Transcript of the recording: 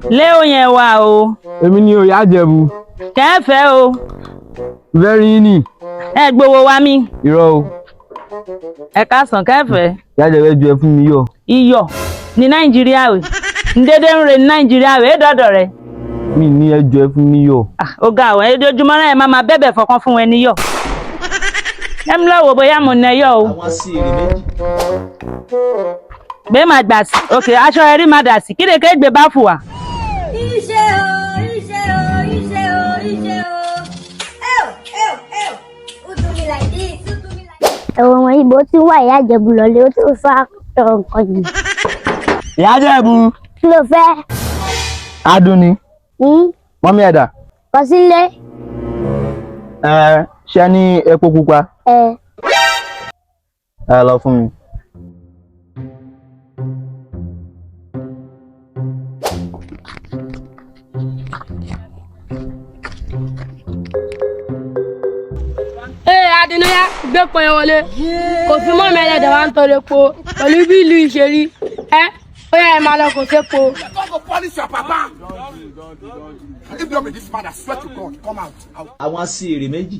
Leo yẹn wà o. Èmi ni Iya Ijebu. Kẹ́fẹ́ o. Very ni. Ẹ gbowó wa mi. Irọ́ o. Ẹ káàsán kẹ́fẹ́. Iya Ijebu ju ẹ fún mi yọ̀. Iyọ̀ ní Nàìjíríà we. Ndédé ń re ní Nàìjíríà we dọ́dọ̀ rẹ̀. Mi ní ẹ ju ẹ fún mi yọ̀. Ó ga àwọn ojoojúmọ́ náà ẹ máa bẹ̀bẹ̀ fọkàn fún ẹ níyọ̀. Ẹ mú lọ́wọ́ bóyá mo nà yọ̀ o. Àwọn sí èrè méjì. Gbé máa gbà sí. Òkè aṣọ ẹrí máa dà sí. Kí lè ké gbé bá fù wá. Iṣẹ́ o, iṣẹ́ o, iṣẹ́ o, iṣẹ́ o. Ó do me like this, ó do me like this. Ẹ̀wọ̀n wọ̀nyí bó ti wá Iya Ijebu lọ́lé ó ti fà tọ̀ nǹkan yìí. Iya Ijebu. Kí ló fẹ́? Adùn ni. Mọ́mí ẹ̀dà. Kọ sílé. Ṣé ní Epopupa? Ẹ lọ fún mi. Adínúyá gbé pọn ẹ wọlé kò fi mọ́ mẹ́lẹ̀dẹ̀ wá ń tọrọ epo pẹ̀lú bí ìlú ìṣerí ó yẹ ẹ máa lọ kò sépo. Àwọn sí èrè méjì.